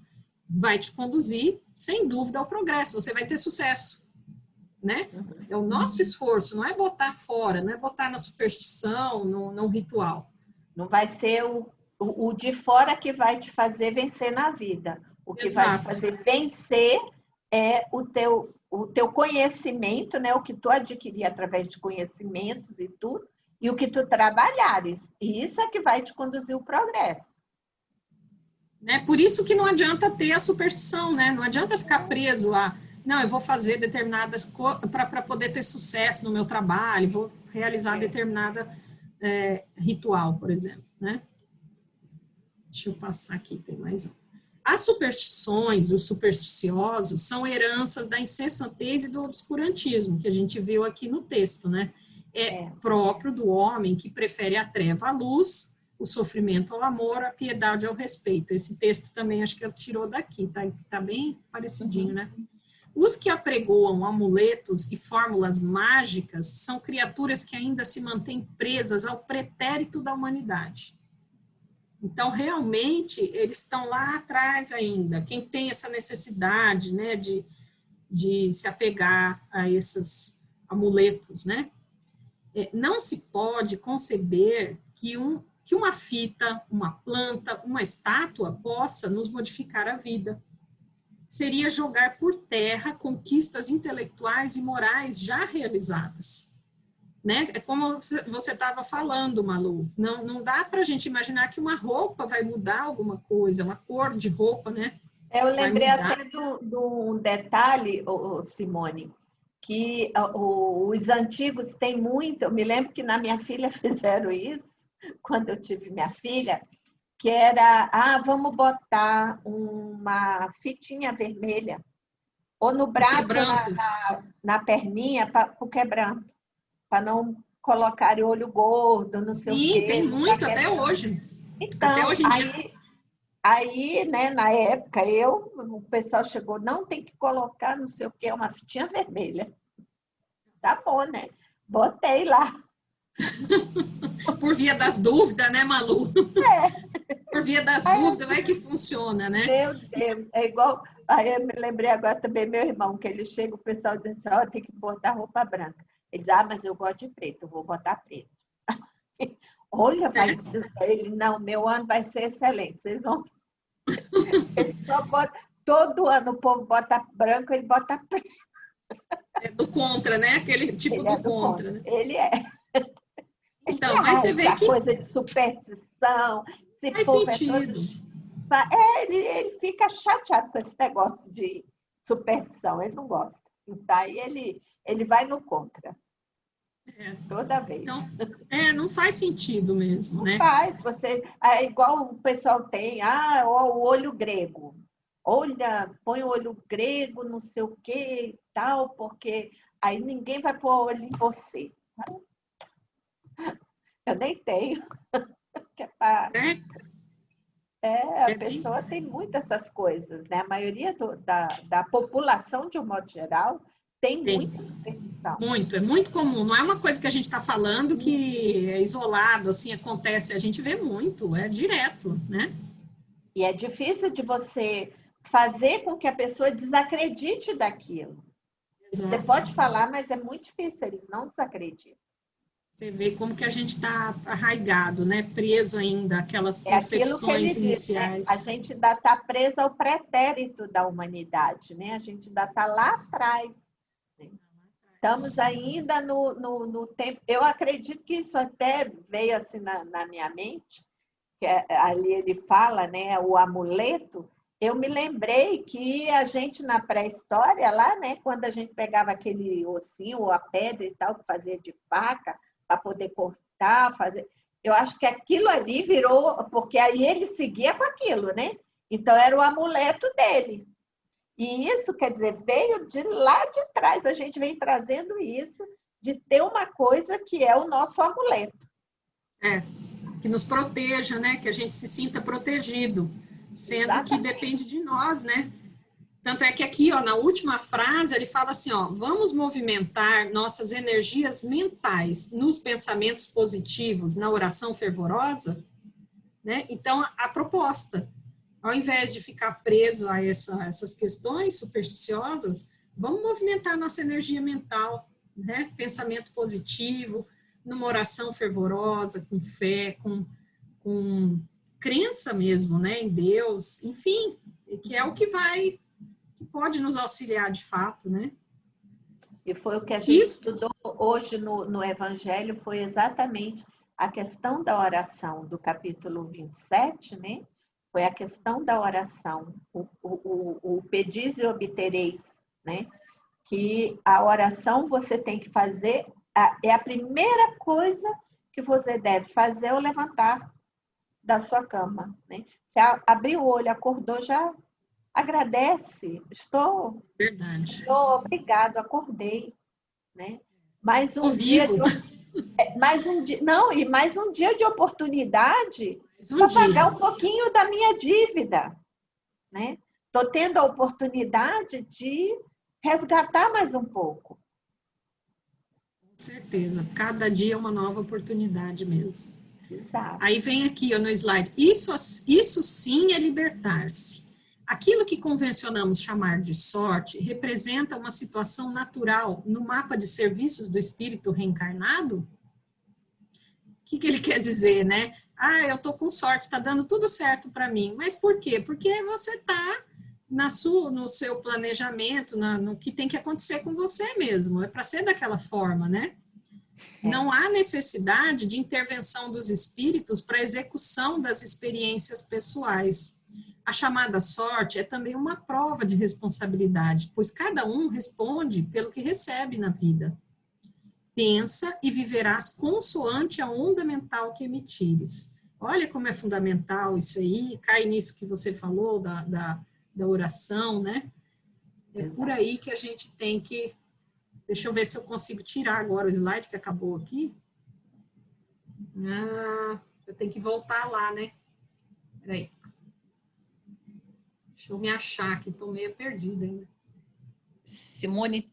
vai te conduzir, sem dúvida, ao progresso. Você vai ter sucesso, né? É o nosso esforço, não é botar fora, não é botar na superstição, no ritual. Não vai ser o de fora que vai te fazer vencer na vida. O que vai te fazer vencer é o teu conhecimento, né? O que tu adquirir através de conhecimentos e tudo, e o que tu trabalhares. E isso é que vai te conduzir o progresso. Por isso que não adianta ter a superstição, né? Não adianta ficar preso a, não, eu vou fazer determinadas coisas para poder ter sucesso no meu trabalho, vou realizar determinada ritual, por exemplo, né? Deixa eu passar aqui, tem mais um. As superstições, os supersticiosos, são heranças da insensatez e do obscurantismo, que a gente viu aqui no texto, né? É próprio do homem que prefere a treva à luz, o sofrimento ao amor, a piedade ao respeito. Esse texto também acho que ele tirou daqui, tá bem parecidinho, né? Os que apregoam amuletos e fórmulas mágicas são criaturas que ainda se mantêm presas ao pretérito da humanidade. Então, realmente, eles estão lá atrás ainda. Quem tem essa necessidade, né, de se apegar a esses amuletos, né? Não se pode conceber que uma fita, uma planta, uma estátua possa nos modificar a vida. Seria jogar por terra conquistas intelectuais e morais já realizadas. né? É como você estava falando, Malu. Não dá para a gente imaginar que uma roupa vai mudar alguma coisa, uma cor de roupa, né? Eu Vai lembrei mudar. até do detalhe, Simone, que os antigos têm muito. Eu me lembro que na minha filha fizeram isso, quando eu tive minha filha, que era, vamos botar uma fitinha vermelha, ou no De braço ou quebranto. na perninha, para o quebranto, para não colocar olho gordo, não sei o Sim, tem quê, ficar muito até quebrando. hoje. Até Então, hoje em dia. aí, né, na época, o pessoal chegou, não tem que colocar não sei o quê, uma fitinha vermelha. Tá bom, né? Botei lá. Por via das dúvidas, né, Malu? Por via das dúvidas, vai que funciona, né? Meu Deus, é igual. Aí eu me lembrei agora também, meu irmão, que ele chega, o pessoal diz assim, ó, tem que botar roupa branca. Ele diz, mas eu gosto de preto, eu vou botar preto. Olha, vai. Ele, não, meu ano vai ser excelente. Vocês vão. Ele só bota. Todo ano o povo bota branco, ele bota preto. É do contra, né? Aquele tipo Ele é do do contra, contra. né? Ele é. Ele Então, mas você vê essa que coisa de superstição, esse faz povo é todo. sentido. Ele fica chateado com esse negócio de superstição, ele não gosta. Então, aí ele vai no contra, É. toda vez. Então, não faz sentido mesmo, Não né? faz, você. É igual o pessoal tem, ó, o olho grego. Olha, põe o olho grego, não sei o que e tal, porque aí ninguém vai pôr olho em você. Eu nem tenho. Que é pra... É, A é bem, pessoa tem muitas essas coisas, né? A maioria da população, de um modo geral, tem tem muita superstição. muito, é muito comum. Não é uma coisa que a gente está falando que é isolado, assim, acontece. A gente vê muito, é direto, né? E é difícil de você fazer com que a pessoa desacredite daquilo. Você Exato. pode falar, mas é muito difícil, eles não desacreditam. Você vê como que a gente está arraigado, né? Preso ainda aquelas É aquilo que ele concepções diz, né? A iniciais. gente ainda está preso ao pretérito da humanidade, né? A gente ainda está lá atrás. Né? Estamos ainda no tempo. Eu acredito que isso até veio assim na minha mente, que ali ele fala, né? O amuleto. Eu me lembrei que a gente na pré-história, lá, né? Quando a gente pegava aquele ossinho ou a pedra e tal, que fazia de faca, para poder cortar, fazer. Eu acho que aquilo ali virou, porque aí ele seguia com aquilo, né? Então era o amuleto dele. E isso, quer dizer, veio de lá de trás, a gente vem trazendo isso, de ter uma coisa que é o nosso amuleto. É, que nos proteja, né? Que a gente se sinta protegido, sendo que Exatamente. depende de nós, né? Tanto é que aqui, ó, na última frase, ele fala assim, ó, vamos movimentar nossas energias mentais nos pensamentos positivos, na oração fervorosa, né? Então, a proposta, ao invés de ficar preso a essas questões supersticiosas, vamos movimentar nossa energia mental, né? Pensamento positivo, numa oração fervorosa, com fé, com crença mesmo, né, em Deus, enfim, que é o que pode nos auxiliar de fato, né? E foi o que a gente Isso, estudou hoje no Evangelho, foi exatamente a questão da oração, do capítulo 27, né? Foi a questão da oração, o pedis e obtereis, né? Que a oração você tem que fazer, é a primeira coisa que você deve fazer ao levantar da sua cama, né? Você abriu o olho, acordou, já agradece, estou verdade. obrigado, acordei, né? Mais Tô um dia vivo, de mais um dia, não, e mais um dia de oportunidade mais um para dia, pagar um pouquinho da minha dívida, né? Estou tendo a oportunidade de resgatar mais um pouco. com certeza. Cada dia é uma nova oportunidade mesmo. Exato. Aí vem aqui ó, no slide, isso sim é libertar-se. Aquilo que convencionamos chamar de sorte representa uma situação natural no mapa de serviços do espírito reencarnado? O que ele quer dizer, né? Eu tô com sorte, tá dando tudo certo para mim. Mas por quê? Porque você tá no seu planejamento, no que tem que acontecer com você mesmo. É para ser daquela forma, né? Não há necessidade de intervenção dos espíritos para a execução das experiências pessoais. A chamada sorte é também uma prova de responsabilidade, pois cada um responde pelo que recebe na vida. Pensa e viverás consoante a onda mental que emitires. Olha como é fundamental isso aí, cai nisso que você falou da oração, né? É por aí que a gente tem que... Deixa eu ver se eu consigo tirar agora o slide que acabou aqui. Eu tenho que voltar lá, né? Peraí. Deixa eu me achar aqui, estou meio perdida ainda. Simone,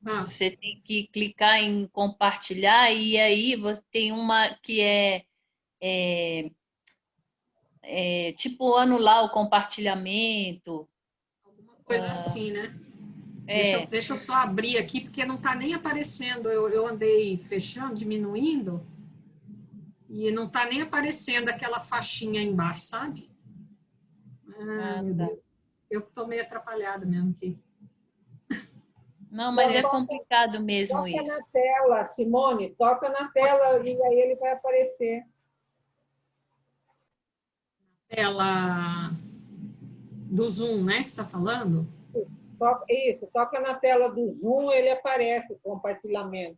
você tem que clicar em compartilhar e aí você tem uma que tipo anular o compartilhamento. Alguma coisa assim, né? Deixa eu só abrir aqui, porque não está nem aparecendo. Eu andei fechando, diminuindo, e não está nem aparecendo aquela faixinha aí embaixo, sabe? Meu Deus. Eu estou meio atrapalhada mesmo aqui. Não, mas é complicado mesmo toca isso. Toca na tela, Simone, toca na tela e aí ele vai aparecer. Tela do Zoom, né? Você está falando? Isso, toca na tela do Zoom, ele aparece o compartilhamento.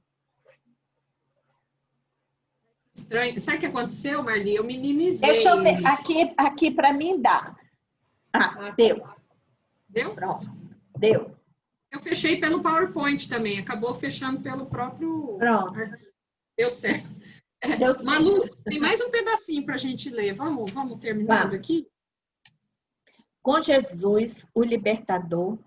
Estranho. Sabe o que aconteceu, Marli? Eu minimizei. Deixa eu ver, aqui para mim dá. Deu. Deu? Pronto, deu. Eu fechei pelo PowerPoint também, acabou fechando pelo próprio... Pronto. Deu certo. Deu certo. Malu, tem mais um pedacinho para a gente ler. Vamos terminando aqui? Com Jesus, o libertador,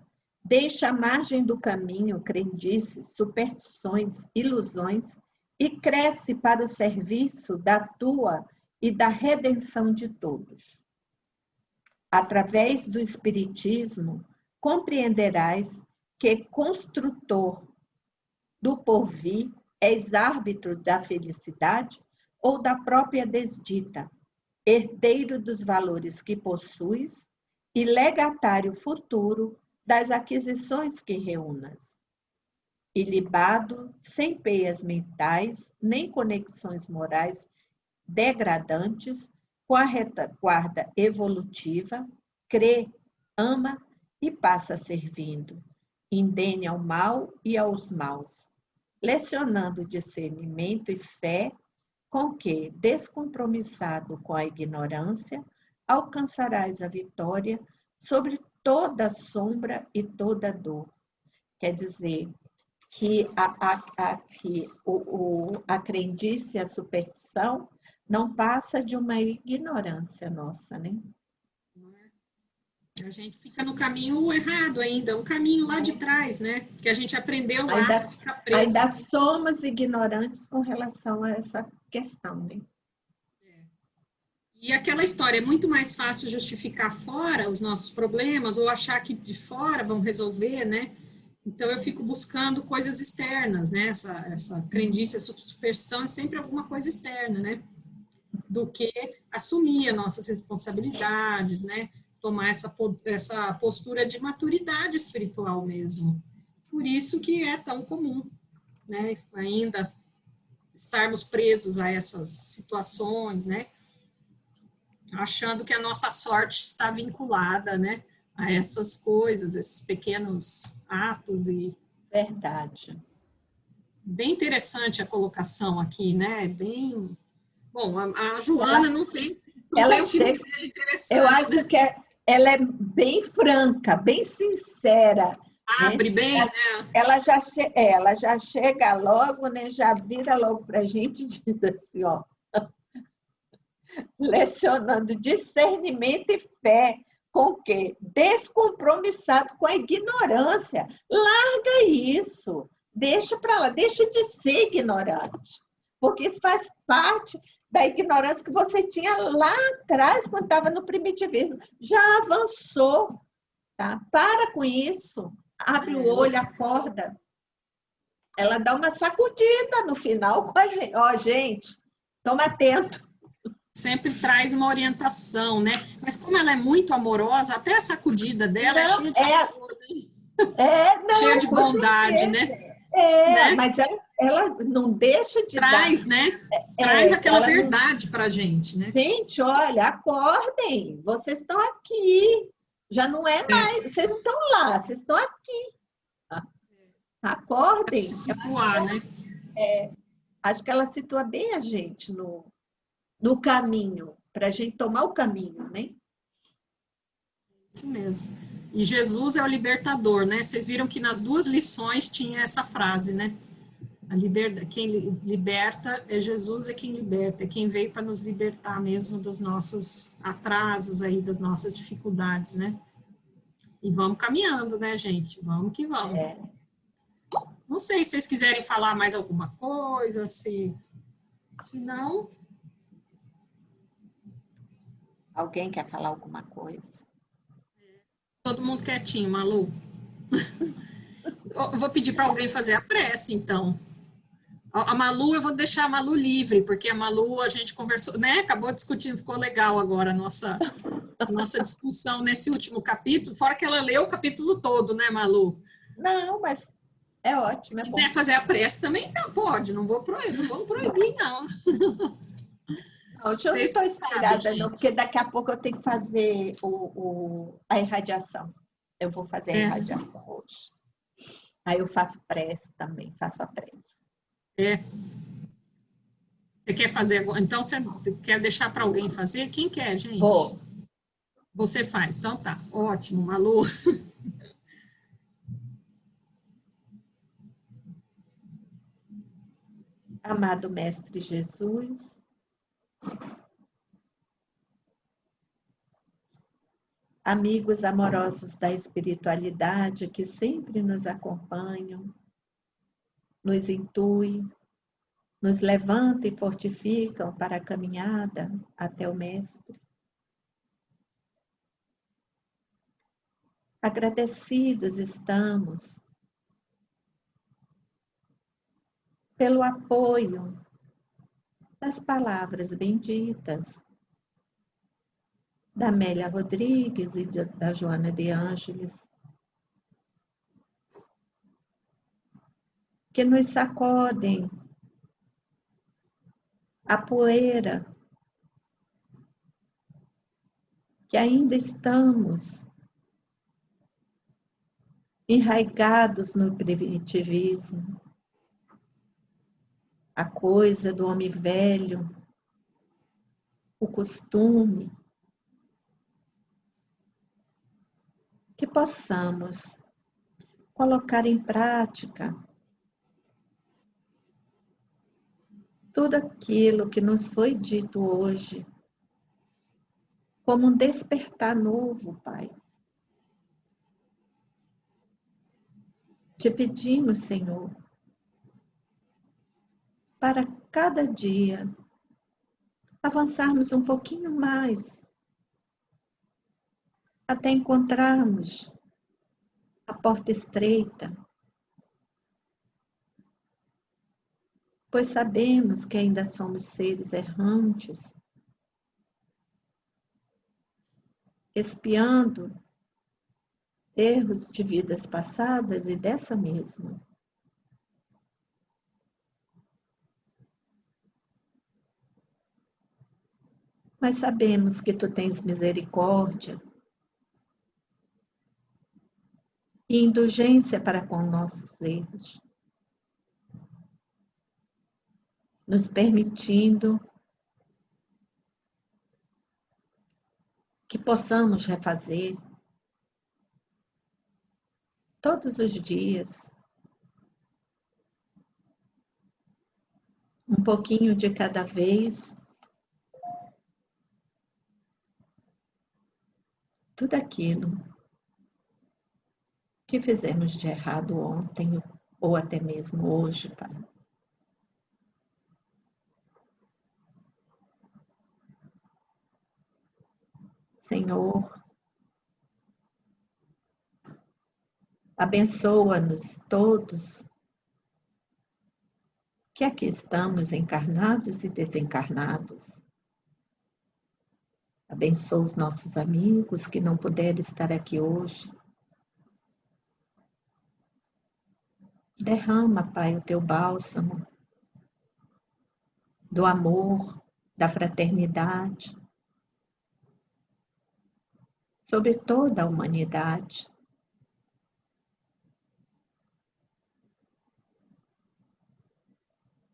deixa à margem do caminho crendices, superstições, ilusões e cresce para o serviço da tua e da redenção de todos. Através do Espiritismo, compreenderás que construtor do porvir és árbitro da felicidade ou da própria desdita, herdeiro dos valores que possuis e legatário futuro das aquisições que reúnas. Ilibado, sem peias mentais, nem conexões morais degradantes, com a retaguarda evolutiva, crê, ama e passa servindo, indene ao mal e aos maus, lecionando discernimento e fé, com que, descompromissado com a ignorância, alcançarás a vitória sobre toda sombra e toda dor. Quer dizer, que a crendice e a superstição não passa de uma ignorância nossa, né? A gente fica no caminho errado ainda, um caminho lá de trás, né? Que a gente aprendeu lá, fica preso. Ainda somos ignorantes com relação a essa questão, né? E aquela história, é muito mais fácil justificar fora os nossos problemas ou achar que de fora vão resolver, né? Então, eu fico buscando coisas externas, né? Essa crendice, essa superstição é sempre alguma coisa externa, né? Do que assumir as nossas responsabilidades, né? Tomar essa postura de maturidade espiritual mesmo. Por isso que é tão comum, né? Ainda estarmos presos a essas situações, né? Achando que a nossa sorte está vinculada, né? A essas coisas, esses pequenos atos e... Verdade. Bem interessante a colocação aqui, né? Bem... Bom, a Joana não tem o que não seja interessante. Eu acho, né? que ela é bem franca, bem sincera. Abre, né? Bem, né? Ela já chega logo, né? Já vira logo para a gente e diz assim, ó. Lecionando discernimento e fé, com que? Descompromissado com a ignorância. Larga isso. Deixa para lá, deixa de ser ignorante. Porque isso faz parte da ignorância que você tinha lá atrás, quando estava no primitivismo. Já avançou, tá? Para com isso. Abre o olho, acorda. Ela dá uma sacudida no final com a gente. Ó, gente, toma atento. Sempre traz uma orientação, né? Mas como ela é muito amorosa, até a sacudida dela é cheia de amor, né? Cheia de bondade, né? Mas ela não deixa de Traz, dar. né? Traz aquela Ela não- verdade para a gente, né? Gente, olha, acordem, vocês estão aqui. Já não é mais, vocês não estão lá, vocês estão aqui. Acordem. Se situar, né? Acho que ela situa bem a gente no caminho, para a gente tomar o caminho, né? Isso mesmo. E Jesus é o libertador, né? Vocês viram que nas duas lições tinha essa frase, né? Quem liberta é Jesus, é quem liberta, é quem veio para nos libertar mesmo dos nossos atrasos aí, das nossas dificuldades, né? E vamos caminhando, né, gente? Vamos que vamos. Não sei se vocês quiserem falar mais alguma coisa, se não... Alguém quer falar alguma coisa? Todo mundo quietinho, Malu. Eu vou pedir para alguém fazer a prece, então. A Malu, eu vou deixar a Malu livre, porque a Malu, a gente conversou, né? Acabou discutindo, ficou legal agora a nossa discussão nesse último capítulo, fora que ela leu o capítulo todo, né, Malu? Não, mas é ótimo, é Se bom. quiser fazer a prece também, não pode, não vamos proibir, não. Não, hoje eu não Vocês estou que inspirada, sabem, não, gente. porque daqui a pouco eu tenho que fazer a irradiação. Eu vou fazer a irradiação hoje. Aí eu faço prece também, faço a prece. Você quer fazer agora? Então, você quer deixar para alguém fazer? Quem quer, gente? Vou. Você faz. Então tá, ótimo, Malu. Amado Mestre Jesus, amigos amorosos da espiritualidade que sempre nos acompanham, nos intuem, nos levantam e fortificam para a caminhada até o Mestre. Agradecidos estamos pelo apoio das palavras benditas da Amélia Rodrigues e da Joana de Ângeles, que nos sacodem a poeira que ainda estamos enraigados no primitivismo, a coisa do homem velho, o costume, que possamos colocar em prática tudo aquilo que nos foi dito hoje, como um despertar novo, Pai. Te pedimos, Senhor, para cada dia avançarmos um pouquinho mais, até encontrarmos a porta estreita, pois sabemos que ainda somos seres errantes, expiando erros de vidas passadas e dessa mesma. Mas sabemos que tu tens misericórdia e indulgência para com nossos erros, nos permitindo que possamos refazer todos os dias, um pouquinho de cada vez, tudo aquilo que fizemos de errado ontem ou até mesmo hoje, Pai. Senhor, abençoa-nos todos que aqui estamos encarnados e desencarnados. Abençoa os nossos amigos que não puderam estar aqui hoje. Derrama, Pai, o teu bálsamo do amor, da fraternidade, sobre toda a humanidade.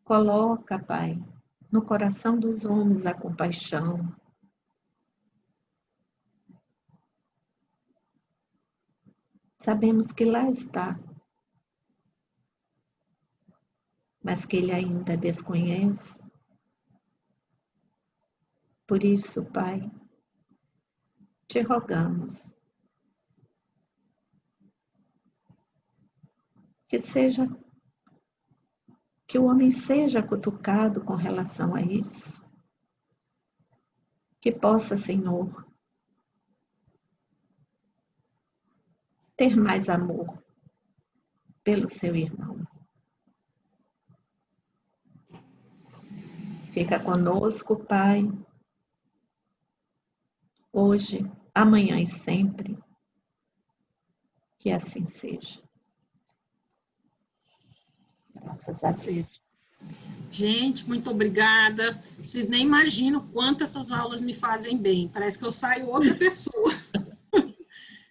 Coloca, Pai, no coração dos homens a compaixão. Sabemos que lá está, mas que ele ainda desconhece. Por isso, Pai, te rogamos que o homem seja cutucado com relação a isso, que possa, Senhor, ter mais amor pelo seu irmão. Fica conosco, Pai, hoje, amanhã e sempre, que assim seja. Graças a Deus. Gente, muito obrigada. Vocês nem imaginam quanto essas aulas me fazem bem. Parece que eu saio outra pessoa.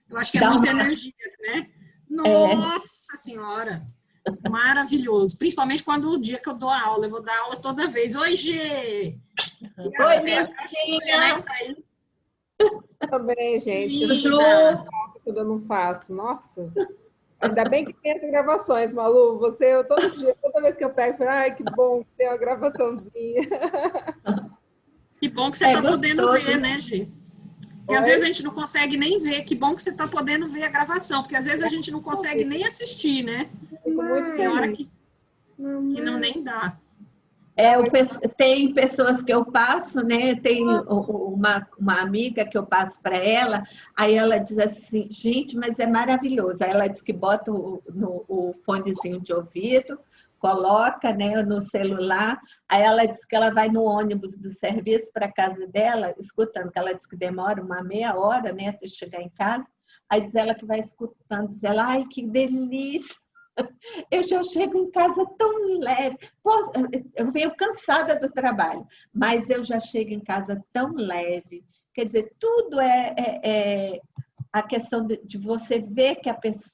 Eu acho que é muita energia, né? Nossa Senhora! Maravilhoso. Principalmente quando o dia que eu dou a aula. Eu vou dar aula toda vez. Oi, Gê! Oi, Netinha! Também, gente. Linda. Eu não faço. Nossa! Ainda bem que tem essas gravações, Malu. Todo dia, toda vez que eu pego, eu falo, ai, que bom que tem uma gravaçãozinha. Que bom que você está podendo ver, né, Gê? Porque às vezes a gente não consegue nem ver. Que bom que você está podendo ver a gravação, porque às vezes a gente não consegue nem assistir, né? Fico muito Tem hora feliz. que não nem dá. Tem pessoas que eu passo, né? Tem uma amiga que eu passo para ela, aí ela diz assim, gente, mas é maravilhoso. Aí ela diz que bota o fonezinho de ouvido, coloca, né, no celular, aí ela diz que ela vai no ônibus do serviço para casa dela, escutando, que ela diz que demora uma meia hora, né, até chegar em casa, aí diz ela que vai escutando, diz ela, ai, que delícia! Eu já chego em casa tão leve. Eu venho cansada do trabalho, mas eu já chego em casa tão leve. Quer dizer, tudo é a questão de você ver que a pessoa